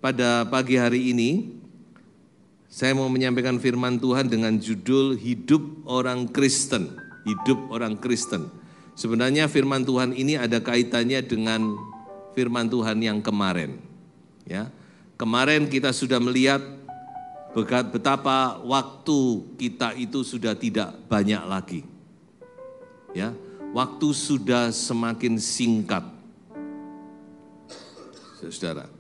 pada pagi hari ini saya mau menyampaikan firman Tuhan dengan judul Hidup Orang Kristen. Hidup Orang Kristen. Sebenarnya firman Tuhan ini ada kaitannya dengan firman Tuhan yang kemarin. Ya, kemarin kita sudah melihat betapa waktu kita itu sudah tidak banyak lagi. Ya, waktu sudah semakin singkat. Saudara.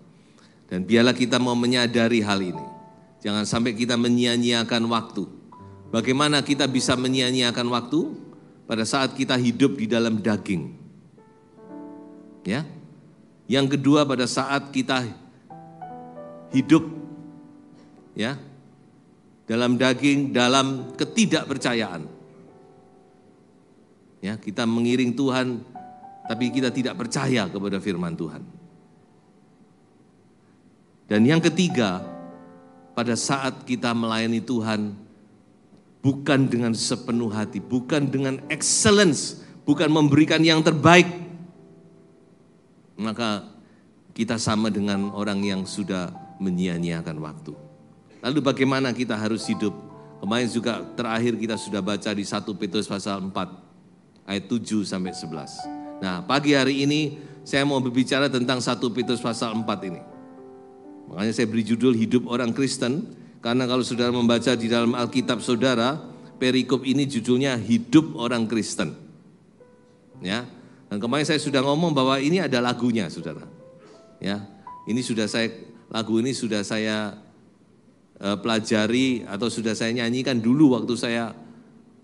Dan biarlah kita mau menyadari hal ini. Jangan sampai kita menyia-nyiakan waktu. Bagaimana kita bisa menyia-nyiakan waktu? Pada saat kita hidup di dalam daging. Ya. Yang kedua, pada saat kita hidup ya dalam daging, dalam ketidakpercayaan. Ya, kita mengiring Tuhan tapi kita tidak percaya kepada firman Tuhan. Dan yang ketiga, pada saat kita melayani Tuhan bukan dengan sepenuh hati, bukan dengan excellence, bukan memberikan yang terbaik, maka kita sama dengan orang yang sudah menyia-nyiakan waktu. Lalu bagaimana kita harus hidup? Kemarin juga terakhir kita sudah baca di 1 Petrus pasal 4 ayat 7 sampai 11. Nah, pagi hari ini saya mau berbicara tentang 1 Petrus pasal 4 ini. Makanya saya beri judul Hidup Orang Kristen, karena kalau saudara membaca di dalam Alkitab saudara, perikop ini judulnya Hidup Orang Kristen. Ya. Dan kemarin saya sudah ngomong bahwa ini ada lagunya, saudara. Ya. Lagu ini sudah saya pelajari atau sudah saya nyanyikan dulu waktu saya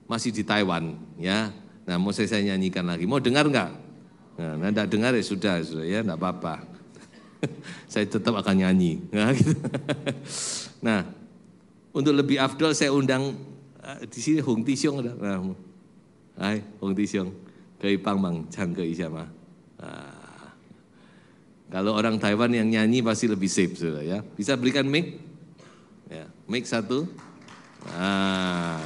masih di Taiwan, ya. Nah, mau saya nyanyikan lagi. Mau dengar enggak? Nah, enggak dengar ya sudah ya, enggak apa-apa. Saya tetap akan nyanyi. Nah, gitu. Nah, untuk lebih afdol saya undang di sini Hong Tisiong ada. Nah, hai Hong Tisiong, kei pangmang changke isya ma. Kalau orang Taiwan yang nyanyi pasti lebih safe, saudara ya. Bisa berikan mic? Ya, mic satu. Nah,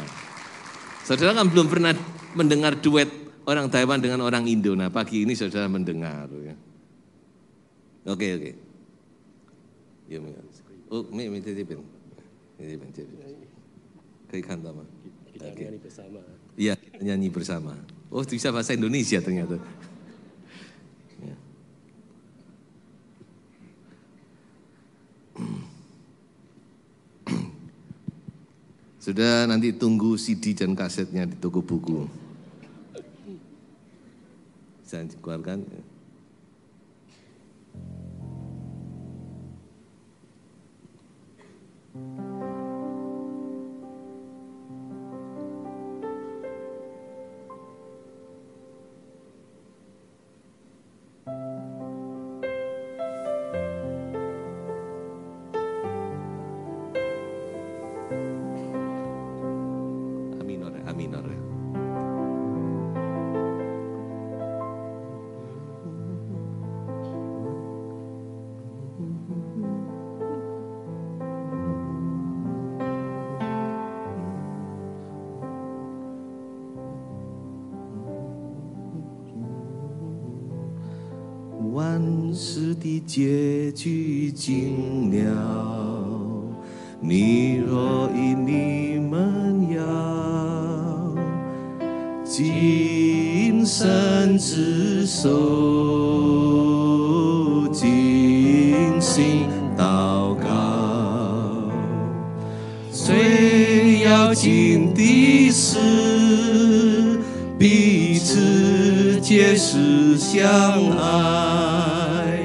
saudara kan belum pernah mendengar duet orang Taiwan dengan orang Indo. Nah, pagi ini saudara mendengar. Ya. Oke. Ya, oh, mic titipin. Kaikan sama. Kita nyanyi bersama. Iya, kita nyanyi bersama. Oh, bisa bahasa Indonesia ternyata. Ya. Sudah, nanti tunggu CD dan kasetnya di toko buku. Bisa dikeluarkan.的结局尽了，你若因你们要谨慎自守，尽心祷告，最要紧的是彼此结识相爱，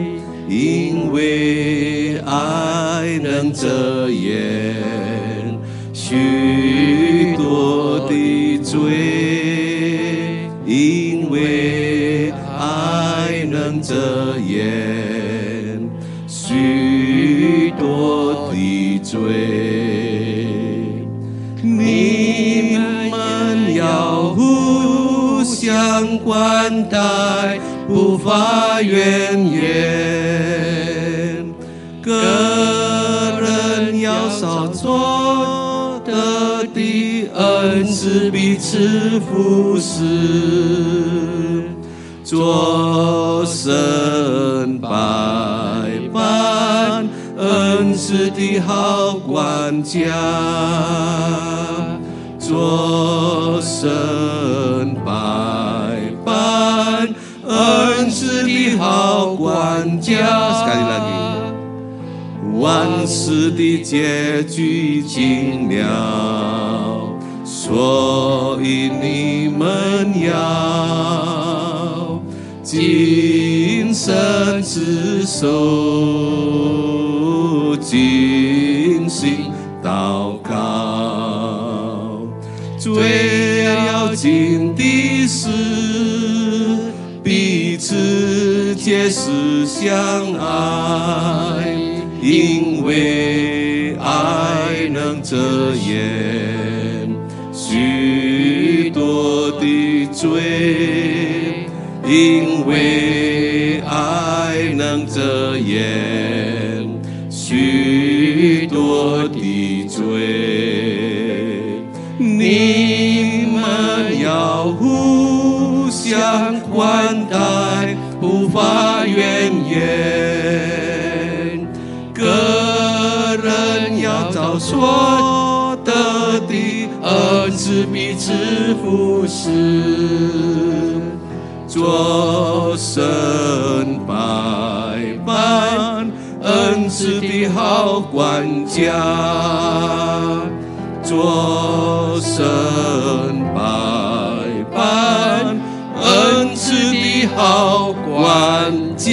因为爱能遮掩许多的罪，因为爱能遮掩许多的罪，你们要互相关待，不发怨言，个人要少做得的恩赐彼此服侍，做神百般恩是的好管家，做神百般恩赐的好管家。Sekali lagi， 万事的结局尽了，所以你们要谨慎自守，尽心祷告。最要紧的是彼此皆是相爱，因为爱能遮掩许多的罪，因为爱能遮掩许多的罪。你们要互相款待，不发怨言，个人要照所得的恩赐彼此服侍，做神百般恩赐的好管家，做神百般恩赐的好管家。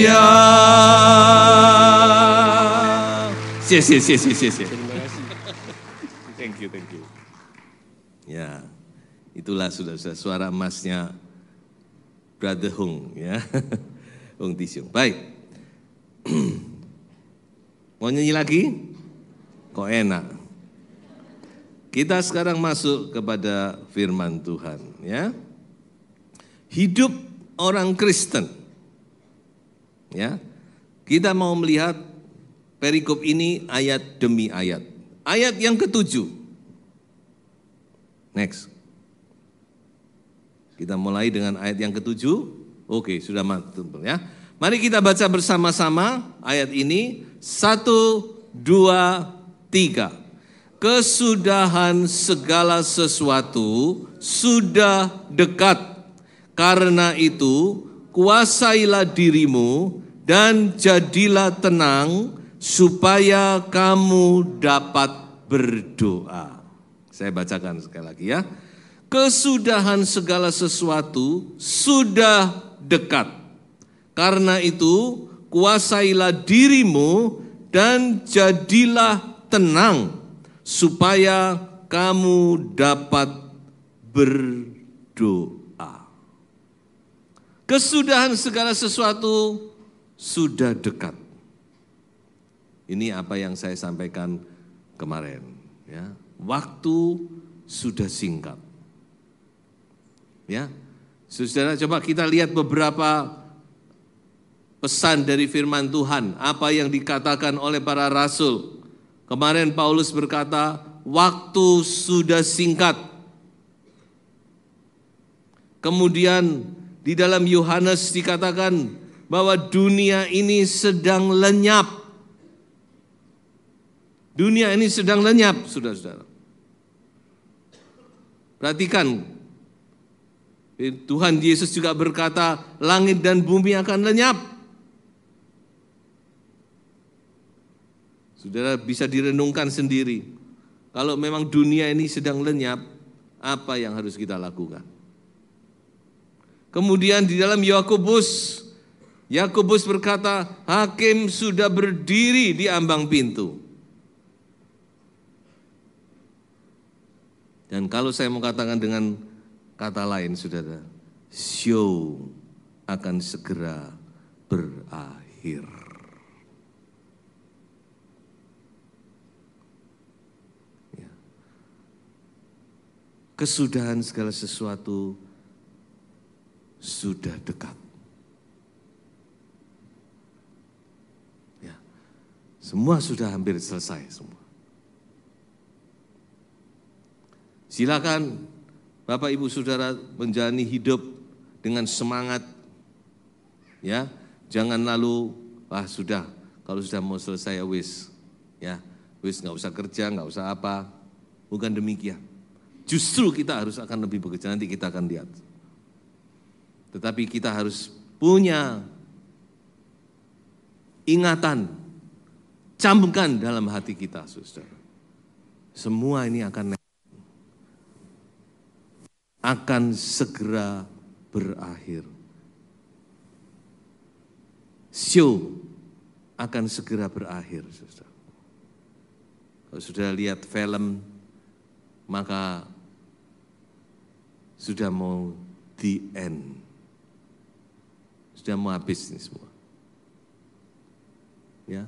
谢谢。Thank you. Ya, itulah saudara-saudara suara emasnya Brother Hung, ya. Hung Tisyung. Baik. Mau nyanyi lagi? Kok enak? Kita sekarang masuk kepada firman Tuhan, ya. Hidup orang Kristen. Ya. Kita mau melihat perikop ini ayat demi ayat. Ayat yang ke-7. Next. Kita mulai dengan ayat yang ke-7. Oke, sudah matang, ya. Mari kita baca bersama-sama ayat ini. 1, 2, 3. Kesudahan segala sesuatu sudah dekat. Karena itu, kuasailah dirimu dan jadilah tenang supaya kamu dapat berdoa. Saya bacakan sekali lagi, ya. Kesudahan segala sesuatu sudah dekat. Karena itu, kuasailah dirimu dan jadilah tenang supaya kamu dapat berdoa. Kesudahan segala sesuatu sudah dekat. Ini apa yang saya sampaikan kemarin, ya. Waktu sudah singkat. Ya. Saudara, coba kita lihat beberapa pesan dari firman Tuhan, apa yang dikatakan oleh para rasul. Kemarin Paulus berkata, waktu sudah singkat. Kemudian di dalam Yohanes dikatakan bahwa dunia ini sedang lenyap. Dunia ini sedang lenyap, saudara-saudara. Perhatikan, Tuhan Yesus juga berkata, langit dan bumi akan lenyap. Saudara bisa direnungkan sendiri. Kalau memang dunia ini sedang lenyap, apa yang harus kita lakukan? Kemudian di dalam Yakobus berkata, hakim sudah berdiri di ambang pintu. Dan kalau saya mau katakan dengan kata lain, saudara, show akan segera berakhir. Ya. Kesudahan segala sesuatu sudah dekat. Ya. Semua sudah hampir selesai semua. Silakan Bapak Ibu Saudara menjalani hidup dengan semangat. Ya, jangan lalu sudah, kalau sudah mau selesai ya wis. Ya, wis nggak usah kerja, nggak usah apa. Bukan demikian. Justru kita harus akan lebih bekerja, nanti kita akan lihat. Tetapi kita harus punya ingatan, camkan dalam hati kita, saudara. Semua ini akan segera berakhir. Show akan segera berakhir, saudara. Kalau sudah lihat film, maka sudah mau the end. Sudah mau habis ini semua. Ya,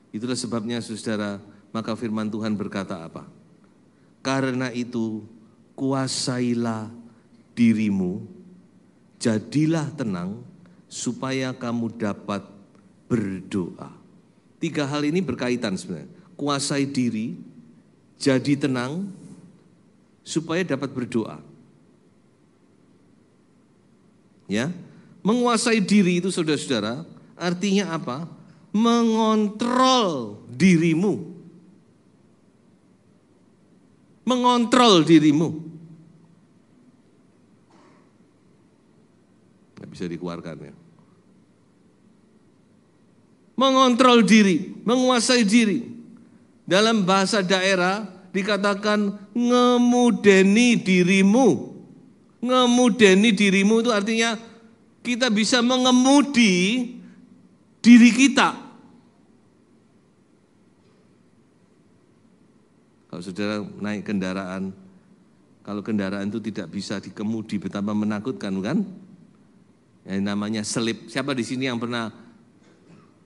itulah sebabnya saudara, maka firman Tuhan berkata apa? Karena itu kuasailah dirimu, jadilah tenang, supaya kamu dapat berdoa. 3 hal ini berkaitan sebenarnya. Kuasai diri, jadi tenang, supaya dapat berdoa. Ya, menguasai diri itu saudara-saudara, artinya apa? Mengontrol dirimu. Mengontrol dirimu. Nggak bisa dikeluarkan ya. Mengontrol diri, menguasai diri. Dalam bahasa daerah dikatakan ngemudeni dirimu. Ngemudeni dirimu itu artinya kita bisa mengemudi diri kita. Kalau saudara naik kendaraan, kalau kendaraan itu tidak bisa dikemudi, betapa menakutkan kan? Yang namanya selip. Siapa di sini yang pernah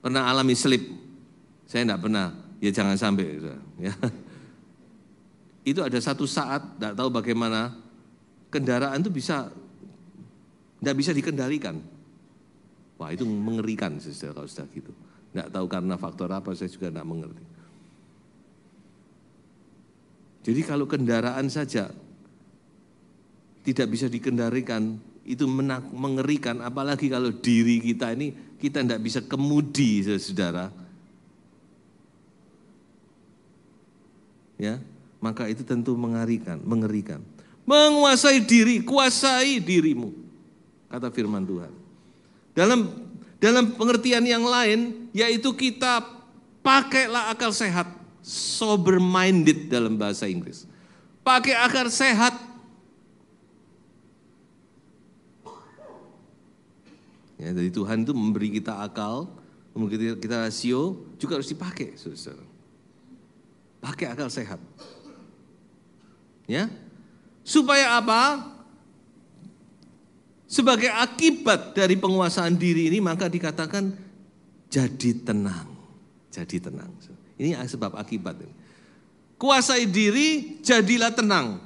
alami selip? Saya enggak pernah. Ya jangan sampai. Ya. Itu ada satu saat, enggak tahu bagaimana, kendaraan itu enggak bisa dikendalikan. Wah itu mengerikan saudara kalau sudah gitu. Enggak tahu karena faktor apa, saya juga enggak mengerti. Jadi kalau kendaraan saja tidak bisa dikendalikan, itu mengerikan, apalagi kalau diri kita ini, kita enggak bisa kemudi saudara. Ya, maka itu tentu mengerikan. Menguasai diri, kuasai dirimu, kata firman Tuhan. Dalam pengertian yang lain, yaitu kita pakailah akal sehat, sober minded dalam bahasa Inggris. Pakai akal sehat. Ya, dari Tuhan itu memberi kita akal, memberi kita rasio, juga harus dipakai, saudara. Pakai akal sehat. Ya. Supaya apa? Sebagai akibat dari penguasaan diri ini, maka dikatakan jadi tenang. Jadi tenang. Ini sebab akibat ini. Kuasai diri, jadilah tenang.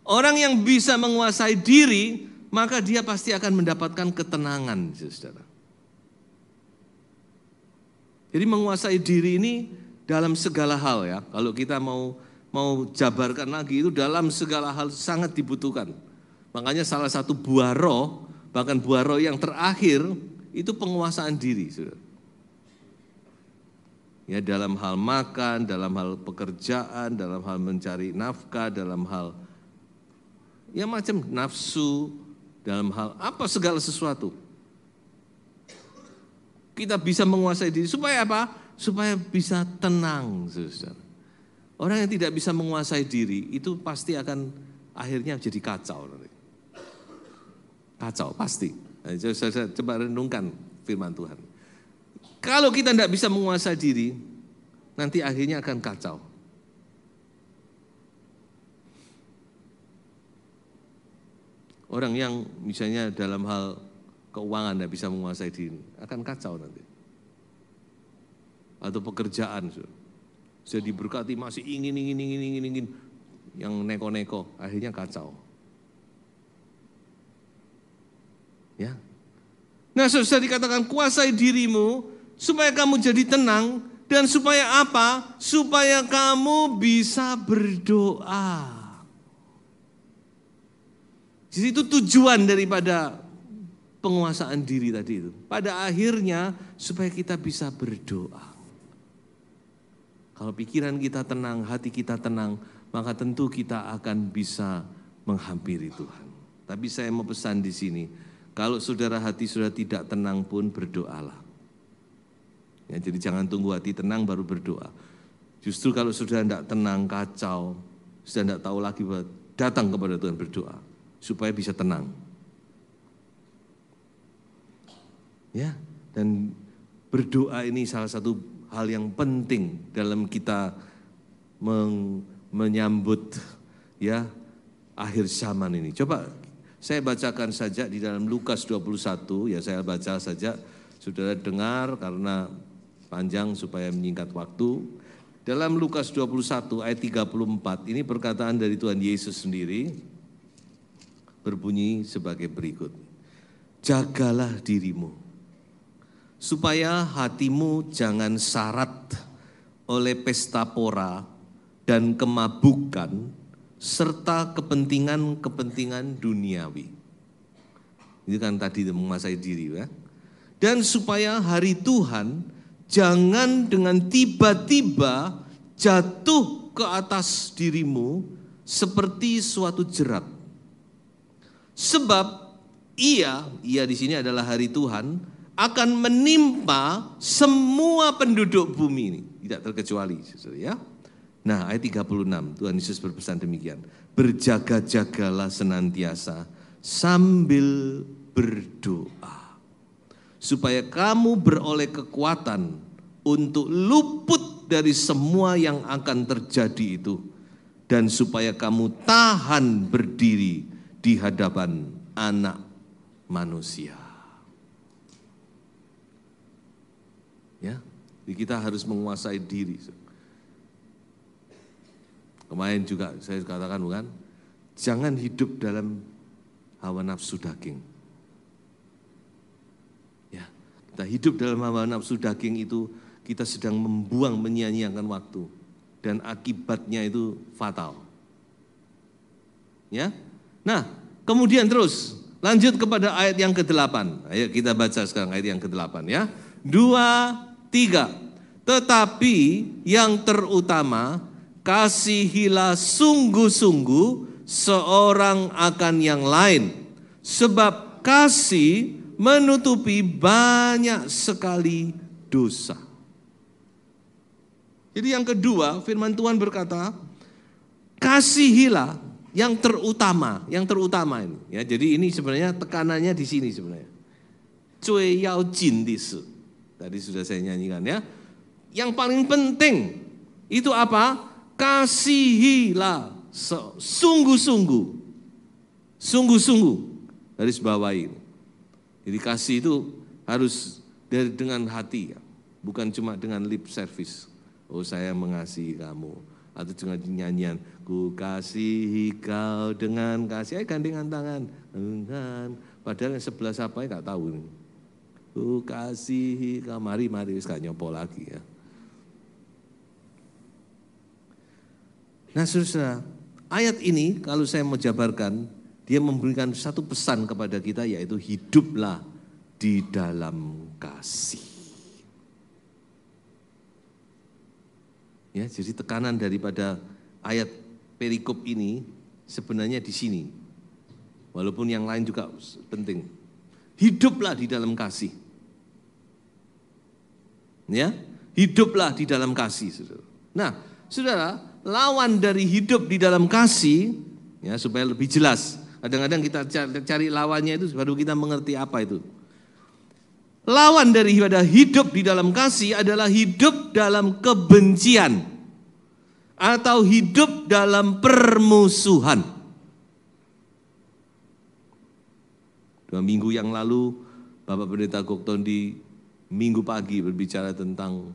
Orang yang bisa menguasai diri, maka dia pasti akan mendapatkan ketenangan, saudara. Jadi menguasai diri ini dalam segala hal ya. Kalau kita mau jabarkan lagi, itu dalam segala hal sangat dibutuhkan. Makanya salah satu buah roh, bahkan buah roh yang terakhir, itu penguasaan diri, saudara. Ya, dalam hal makan, dalam hal pekerjaan, dalam hal mencari nafkah, dalam hal ya macam nafsu, dalam hal apa segala sesuatu. Kita bisa menguasai diri supaya apa? Supaya bisa tenang, saudara. Orang yang tidak bisa menguasai diri itu pasti akan akhirnya jadi kacau. Kacau pasti. Nah, saya coba renungkan firman Tuhan. Kalau kita tidak bisa menguasai diri, nanti akhirnya akan kacau. Orang yang misalnya dalam hal keuangan tidak bisa menguasai diri, akan kacau nanti. Atau pekerjaan, sudah diberkati masih ingin, yang neko-neko, akhirnya kacau. Ya. Nah, sudah dikatakan kuasai dirimu supaya kamu jadi tenang, dan supaya apa? Supaya kamu bisa berdoa. Jadi itu tujuan daripada penguasaan diri tadi itu. Pada akhirnya supaya kita bisa berdoa. Kalau pikiran kita tenang, hati kita tenang, maka tentu kita akan bisa menghampiri Tuhan. Tapi saya mau pesan di sini, kalau saudara hati sudah tidak tenang pun berdoalah. Ya, jadi jangan tunggu hati tenang baru berdoa. Justru kalau sudah tidak tenang, kacau, sudah tidak tahu lagi, datang kepada Tuhan berdoa supaya bisa tenang. Ya, dan berdoa ini salah satu hal yang penting dalam kita menyambut ya akhir zaman ini. Coba saya bacakan saja di dalam Lukas 21, ya saya baca saja, saudara dengar karena panjang supaya menyingkat waktu. Dalam Lukas 21 ayat 34, ini perkataan dari Tuhan Yesus sendiri, berbunyi sebagai berikut. Jagalah dirimu, supaya hatimu jangan syarat oleh pesta pora dan kemabukan, serta kepentingan-kepentingan duniawi. Ini kan tadi menguasai diri ya. Dan supaya hari Tuhan jangan dengan tiba-tiba jatuh ke atas dirimu seperti suatu jerat. Sebab ia di sini adalah hari Tuhan, akan menimpa semua penduduk bumi ini, tidak terkecuali, ya. Nah, ayat 36, Tuhan Yesus berpesan demikian. Berjaga-jagalah senantiasa sambil berdoa, supaya kamu beroleh kekuatan untuk luput dari semua yang akan terjadi itu, dan supaya kamu tahan berdiri di hadapan Anak Manusia. Ya, jadi kita harus menguasai diri. Kemarin juga saya katakan bukan, jangan hidup dalam hawa nafsu daging. Ya, kita hidup dalam hawa nafsu daging itu kita sedang membuang, menyia-nyiakan waktu, dan akibatnya itu fatal. Ya, nah kemudian terus lanjut kepada ayat yang ke-8. Ayo kita baca sekarang ayat yang ke-8 ya. 2, 3. Tetapi yang terutama, kasihilah sungguh-sungguh seorang akan yang lain, sebab kasih menutupi banyak sekali dosa. Jadi yang kedua, firman Tuhan berkata, kasihilah yang terutama ini. Ya, jadi ini sebenarnya tekanannya di sini sebenarnya. Cuy yao jin disu. Tadi sudah saya nyanyikan ya. Yang paling penting itu apa? Kasihilah sungguh-sungguh. Sungguh-sungguh. Garis bawahi. Jadi kasih itu harus dengan hati ya. Bukan cuma dengan lip service. Oh saya mengasihi kamu. Atau dengan nyanyian. Ku kasihi kau dengan kasih. Gandengan tangan. Padahal yang sebelah siapa ya gak tahu ini. Ku kasihi kau, mari wis gak nyopo lagi ya. Nah saudara, ayat ini kalau saya mau jabarkan, dia memberikan satu pesan kepada kita, yaitu hiduplah di dalam kasih. Ya, jadi tekanan daripada ayat perikop ini sebenarnya di sini. Walaupun yang lain juga penting. Hiduplah di dalam kasih. Ya, hiduplah di dalam kasih, saudara. Nah, saudara, lawan dari hidup di dalam kasih, ya supaya lebih jelas. Kadang-kadang kita cari lawannya itu baru kita mengerti apa itu. Lawan daripada hidup di dalam kasih adalah hidup dalam kebencian atau hidup dalam permusuhan. 2 minggu yang lalu Bapak Pendeta Gokton di minggu pagi berbicara tentang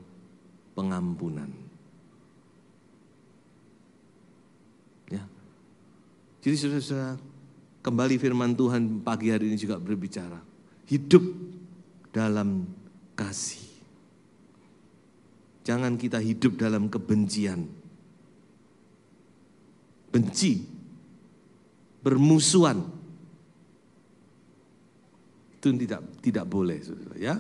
pengampunan. Ya. Jadi saudara-saudara, kembali firman Tuhan pagi hari ini juga berbicara. Hidup dalam kasih. Jangan kita hidup dalam kebencian. Benci, bermusuhan. Itu tidak boleh, saudara, ya.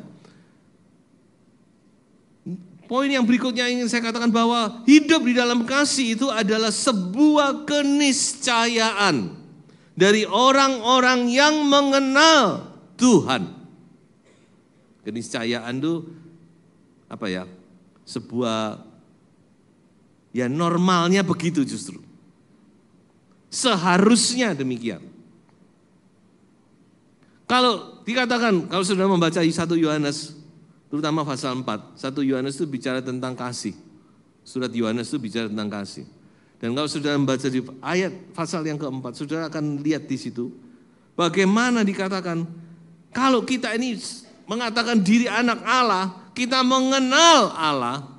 Poin yang berikutnya ingin saya katakan bahwa hidup di dalam kasih itu adalah sebuah keniscayaan dari orang-orang yang mengenal Tuhan. Keniscayaan itu apa ya? Sebuah ya normalnya begitu justru. Seharusnya demikian. Kalau dikatakan, kalau sudah membaca 1 Yohanes, terutama pasal 4, 1 Yohanes itu bicara tentang kasih. Surat Yohanes itu bicara tentang kasih. Dan kalau sudah membaca di ayat pasal yang keempat, saudara akan lihat di situ, bagaimana dikatakan, kalau kita ini mengatakan diri anak Allah, kita mengenal Allah,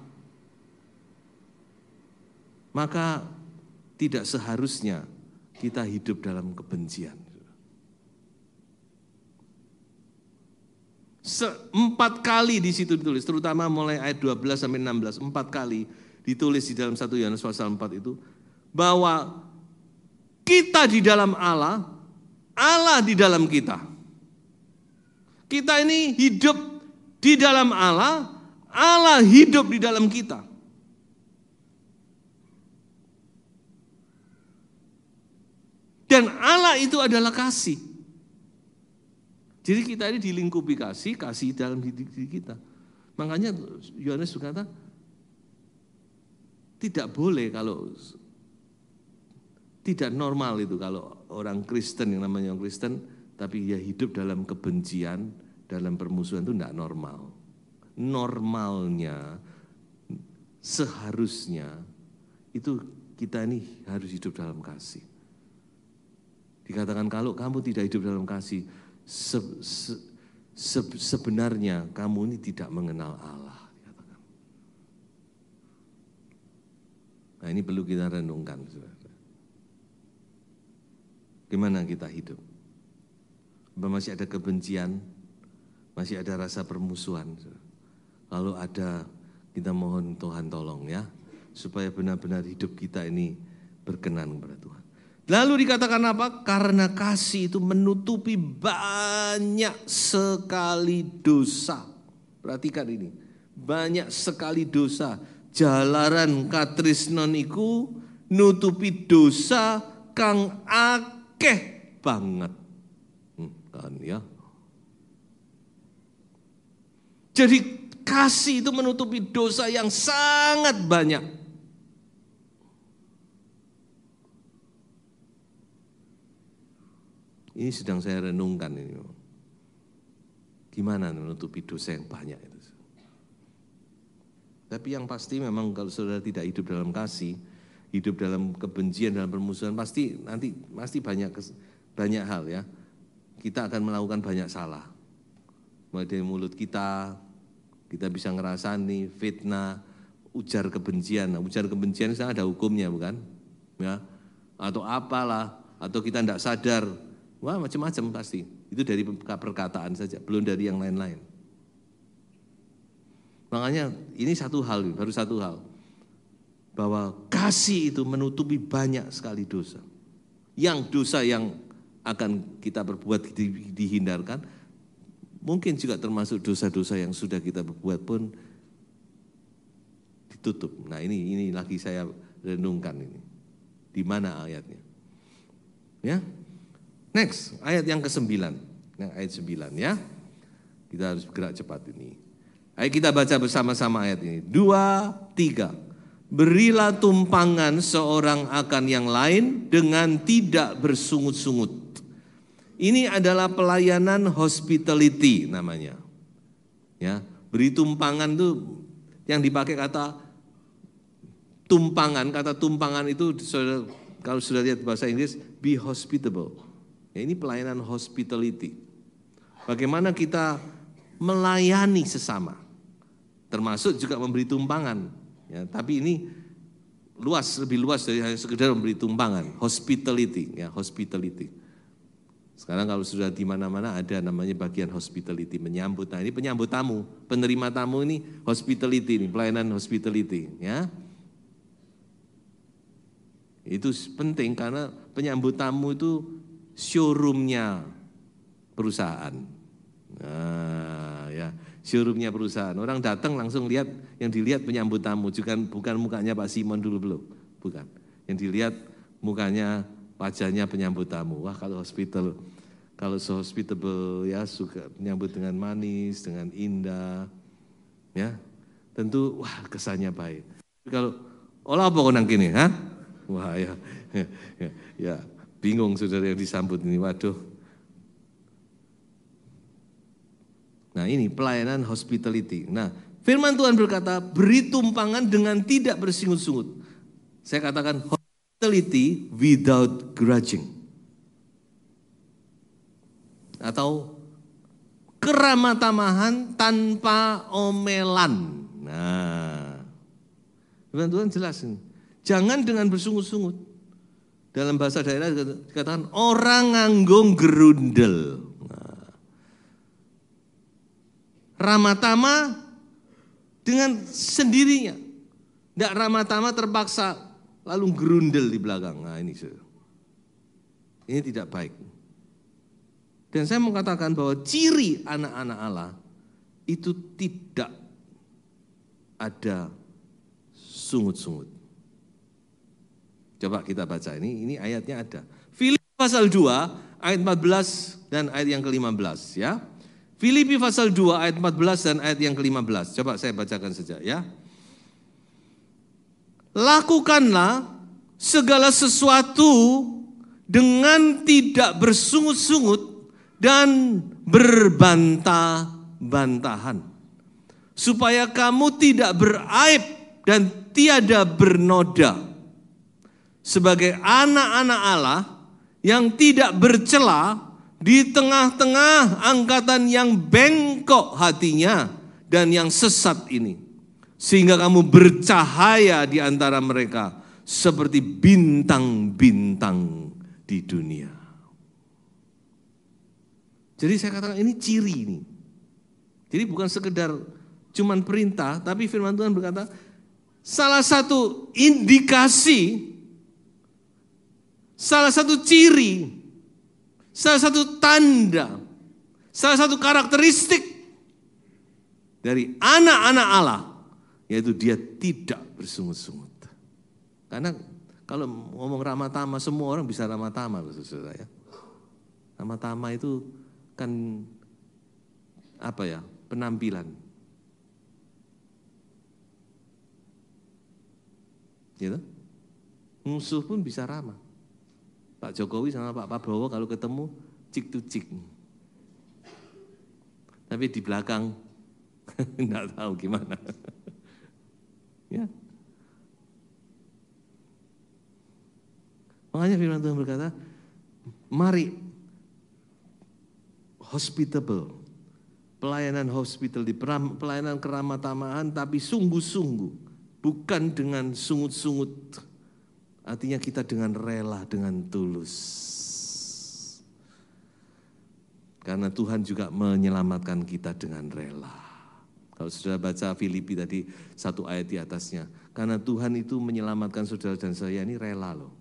maka tidak seharusnya kita hidup dalam kebencian. 4 kali di situ ditulis, terutama mulai ayat 12 sampai 16, 4 kali ditulis di dalam 1 Yohanes pasal 4 itu, bahwa kita di dalam Allah, Allah di dalam kita. Kita ini hidup di dalam Allah, Allah hidup di dalam kita. Dan Allah itu adalah kasih. Jadi kita ini dilingkupi kasih, kasih dalam diri kita. Makanya Yohanes berkata, tidak boleh kalau tidak normal itu kalau orang Kristen yang namanya orang Kristen, tapi dia hidup dalam kebencian, dalam permusuhan itu tidak normal. Normalnya, seharusnya itu kita ini harus hidup dalam kasih. Dikatakan kalau kamu tidak hidup dalam kasih, sebenarnya kamu ini tidak mengenal Allah. Dikatakan. Nah ini perlu kita renungkan. Saudara. Gimana kita hidup? Apa masih ada kebencian? Masih ada rasa permusuhan? Saudara. Kalau ada, kita mohon Tuhan tolong ya, supaya benar-benar hidup kita ini berkenan kepada Tuhan. Lalu dikatakan apa? Karena kasih itu menutupi banyak sekali dosa. Perhatikan ini, banyak sekali dosa. Jalaran katresnan iku nutupi dosa kang akeh banget. Kan ya. Jadi kasih itu menutupi dosa yang sangat banyak. Ini sedang saya renungkan ini. Gimana menutupi dosa yang banyak itu. Tapi yang pasti memang kalau saudara tidak hidup dalam kasih, hidup dalam kebencian, dalam permusuhan, pasti nanti banyak hal ya. Kita akan melakukan banyak salah. Mulai dari mulut kita bisa ngerasani, fitnah, ujar kebencian. Nah, ujar kebencian itu ada hukumnya bukan? Ya. Atau apalah, atau kita tidak sadar. Wah macam-macam pasti, itu dari perkataan saja, belum dari yang lain-lain. Makanya ini baru satu hal, bahwa kasih itu menutupi banyak sekali dosa. Yang dosa yang akan kita perbuat dihindarkan, mungkin juga termasuk dosa-dosa yang sudah kita perbuat pun ditutup. Nah ini lagi saya renungkan ini, di mana ayatnya? Ya. Next, ayat yang ke-9. Yang ayat 9 ya. Kita harus bergerak cepat ini. Ayo kita baca bersama-sama ayat ini. 2, 3. Berilah tumpangan seorang akan yang lain dengan tidak bersungut-sungut. Ini adalah pelayanan hospitality namanya. Ya, beri tumpangan itu yang dipakai kata tumpangan. Kata tumpangan itu kalau sudah lihat bahasa Inggris, be hospitable. Ya, ini pelayanan hospitality. Bagaimana kita melayani sesama, termasuk juga memberi tumpangan. Ya, tapi ini lebih luas dari hanya sekedar memberi tumpangan. Hospitality, ya hospitality. Sekarang kalau sudah di mana-mana ada namanya bagian hospitality, menyambut. Nah ini penyambut tamu, penerima tamu ini hospitality, ini pelayanan hospitality. Ya, itu penting karena penyambut tamu itu showroomnya perusahaan. Nah, ya, showroomnya perusahaan. Orang datang langsung lihat, yang dilihat penyambut tamu, bukan mukanya Pak Simon dulu belum, bukan. Yang dilihat mukanya, wajahnya penyambut tamu. Wah, kalau hospitable ya suka menyambut dengan manis, dengan indah, ya tentu wah kesannya baik. Tapi kalau olah apa kau nang kini, ha? Wah ya bingung saudara yang disambut ini, waduh. Nah ini pelayanan hospitality. Nah firman Tuhan berkata, beri tumpangan dengan tidak bersungut-sungut. Saya katakan hospitality without grudging. Atau keramatamahan tanpa omelan. Nah, firman Tuhan jelas ini. Jangan dengan bersungut-sungut. Dalam bahasa daerah dikatakan orang nganggo gerundel. Nah, ramatama dengan sendirinya. Tidak ramatama terpaksa lalu gerundel di belakang. Nah ini tidak baik. Dan saya mau katakan bahwa ciri anak-anak Allah itu tidak ada sungut-sungut. Coba kita baca ini ayatnya ada. Filipi pasal 2 ayat 14 dan ayat yang ke-15 ya. Filipi pasal 2 ayat 14 dan ayat yang ke-15. Coba saya bacakan saja ya. Lakukanlah segala sesuatu dengan tidak bersungut-sungut dan berbantah-bantahan, supaya kamu tidak beraib dan tiada bernoda, sebagai anak-anak Allah yang tidak bercela di tengah-tengah angkatan yang bengkok hatinya dan yang sesat ini, sehingga kamu bercahaya di antara mereka seperti bintang-bintang di dunia. Jadi saya katakan ini ciri ini. Jadi bukan sekedar cuman perintah, tapi firman Tuhan berkata salah satu indikasi, salah satu ciri, salah satu tanda, salah satu karakteristik dari anak-anak Allah, yaitu dia tidak bersungut-sungut. Karena kalau ngomong ramah tamah, semua orang bisa ramah tamah loh saudara ya. Ramah tamah itu kan apa ya, penampilan. Gitu? Musuh pun bisa ramah. Pak Jokowi sama Pak Prabowo kalau ketemu cik to cik. Tapi di belakang enggak tahu gimana. Ya. Makanya firman Tuhan berkata, mari hospitable, pelayanan hospital, pelayanan keramatamahan, tapi sungguh-sungguh, bukan dengan sungut-sungut. Artinya kita dengan rela, dengan tulus. Karena Tuhan juga menyelamatkan kita dengan rela. Kalau saudara baca Filipi tadi, satu ayat di atasnya. Karena Tuhan itu menyelamatkan saudara dan saya ini rela loh.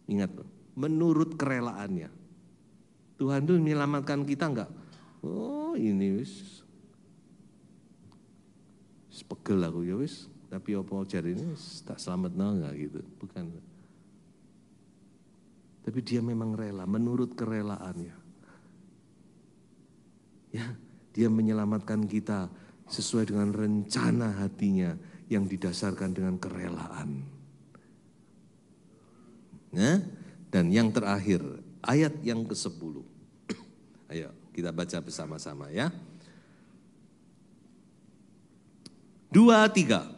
Ingat loh, menurut kerelaannya. Tuhan itu menyelamatkan kita enggak? Oh ini wis pegel aku ya wis, tapi apa jari ini tak selamat enggak gitu, bukan. Tapi dia memang rela, menurut kerelaannya. Ya, dia menyelamatkan kita sesuai dengan rencana hatinya yang didasarkan dengan kerelaan. Nah, dan yang terakhir, ayat yang ke-10. Ayo kita baca bersama-sama ya. 2, 3.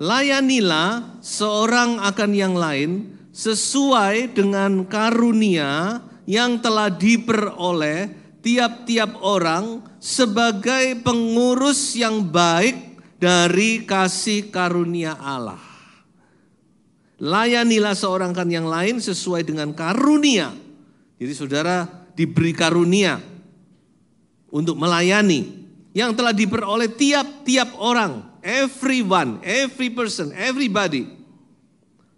Layanilah seorang akan yang lain sesuai dengan karunia yang telah diperoleh tiap-tiap orang sebagai pengurus yang baik dari kasih karunia Allah. Layanilah seorang akan yang lain sesuai dengan karunia. Jadi saudara diberi karunia untuk melayani yang telah diperoleh tiap-tiap orang, everyone, every person, everybody,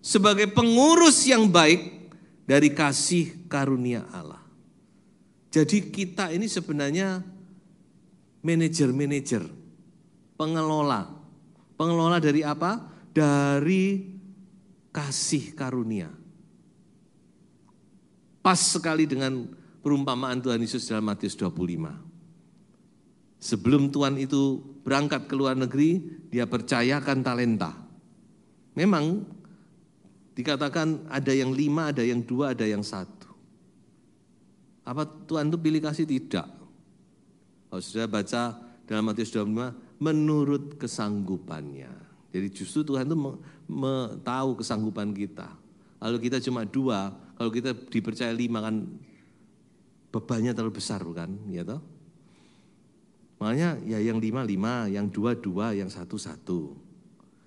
sebagai pengurus yang baik dari kasih karunia Allah. Jadi kita ini sebenarnya manajer-manajer, pengelola. Pengelola dari apa? Dari kasih karunia. Pas sekali dengan perumpamaan Tuhan Yesus dalam Matius 25. Sebelum Tuhan itu berangkat ke luar negeri, dia percayakan talenta. Memang dikatakan ada yang 5, ada yang 2, ada yang 1. Apa Tuhan itu pilih kasih? Tidak. Kalau sudah baca dalam Matius 25, menurut kesanggupannya. Jadi justru Tuhan itu tahu kesanggupan kita. Kalau kita cuma 2, kalau kita dipercaya 5 kan bebannya terlalu besar kan, ya toh? Makanya ya yang 5, yang 2, yang 1.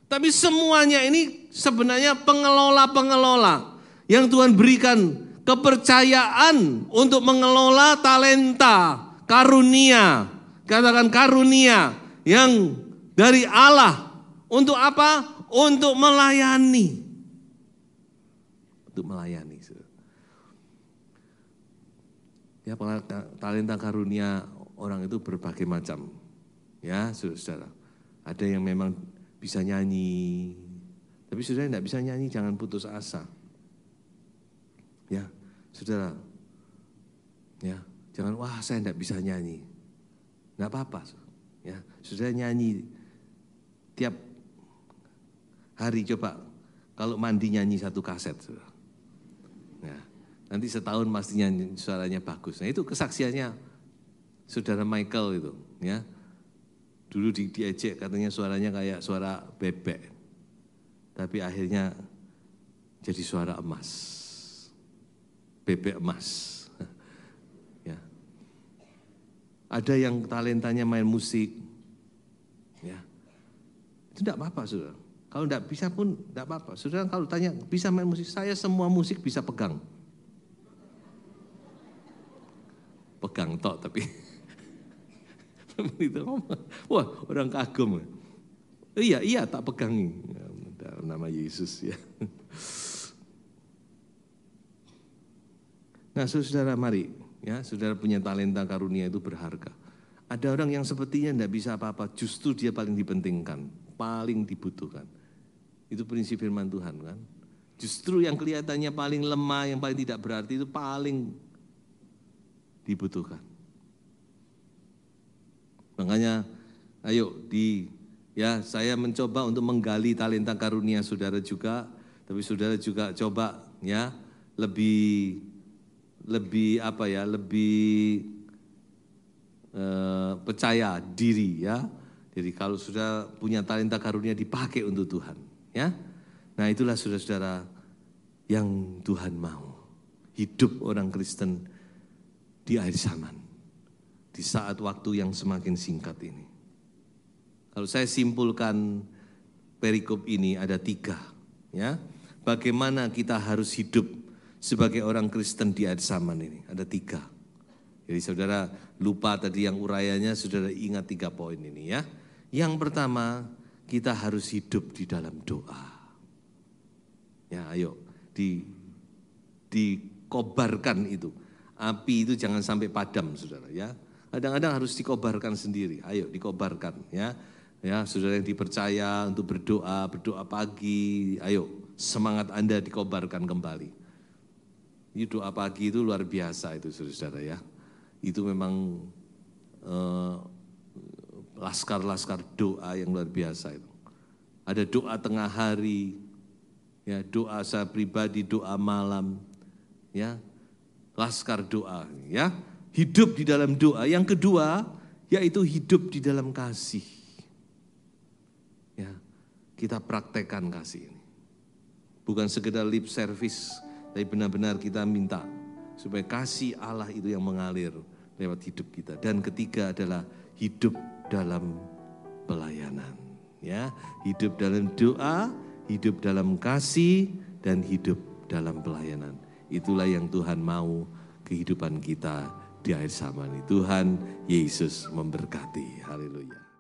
Tapi semuanya ini sebenarnya pengelola-pengelola yang Tuhan berikan kepercayaan untuk mengelola talenta, karunia. Katakan karunia yang dari Allah. Untuk apa? Untuk melayani. Untuk melayani. Ya, talenta karunia orang itu berbagai macam, ya saudara. Ada yang memang bisa nyanyi, tapi saudara tidak bisa nyanyi jangan putus asa. Ya, saudara. Ya, jangan wah saya tidak bisa nyanyi, tidak apa-apa. Ya, saudara nyanyi tiap hari coba kalau mandi nyanyi 1 kaset, saudara. Ya, nanti setahun pasti nyanyi suaranya bagus. Nah itu kesaksiannya. Saudara Michael itu, ya, dulu diejek katanya suaranya kayak suara bebek, tapi akhirnya jadi suara emas, bebek emas. Ya. Ada yang talentanya main musik, ya, itu tidak apa-apa, saudara. Kalau tidak bisa pun tidak apa-apa. Saudara kalau tanya bisa main musik, saya semua musik bisa pegang, tok tapi. Wah orang kagum. Iya tak pegangi. Nama Yesus ya. Nah saudara mari ya, saudara punya talenta karunia itu berharga. Ada orang yang sepertinya tidak bisa apa-apa, justru dia paling dipentingkan, paling dibutuhkan. Itu prinsip firman Tuhan kan. Justru yang kelihatannya paling lemah, yang paling tidak berarti itu paling dibutuhkan. Makanya ayo saya mencoba untuk menggali talenta karunia saudara juga, tapi saudara juga coba ya lebih percaya diri ya. Jadi kalau sudah punya talenta karunia dipakai untuk Tuhan ya. Nah itulah saudara-saudara yang Tuhan mau. Hidup orang Kristen di akhir zaman. Di saat waktu yang semakin singkat ini. Kalau saya simpulkan perikop ini ada 3. Ya, bagaimana kita harus hidup sebagai orang Kristen di akhir zaman ini. Ada 3. Jadi saudara lupa tadi yang urayanya, saudara ingat 3 poin ini ya. Yang pertama, kita harus hidup di dalam doa. Ya ayo, dikobarkan itu. Api itu jangan sampai padam saudara ya. Kadang-kadang harus dikobarkan sendiri. Ayo dikobarkan ya. Ya, saudara yang dipercaya untuk berdoa pagi. Ayo, semangat Anda dikobarkan kembali. Ini doa pagi itu luar biasa itu saudara ya. Itu memang laskar-laskar doa yang luar biasa itu. Ada doa tengah hari, ya, doa saya pribadi, doa malam, ya, laskar doa, ya. Hidup di dalam doa. Yang kedua, yaitu hidup di dalam kasih. Ya, kita praktekkan kasih ini. Bukan sekedar lip service, tapi benar-benar kita minta supaya kasih Allah itu yang mengalir lewat hidup kita. Dan ketiga adalah hidup dalam pelayanan. Ya, hidup dalam doa, hidup dalam kasih, dan hidup dalam pelayanan. Itulah yang Tuhan mau kehidupan kita di akhir zaman ini. Tuhan Yesus memberkati. Haleluya.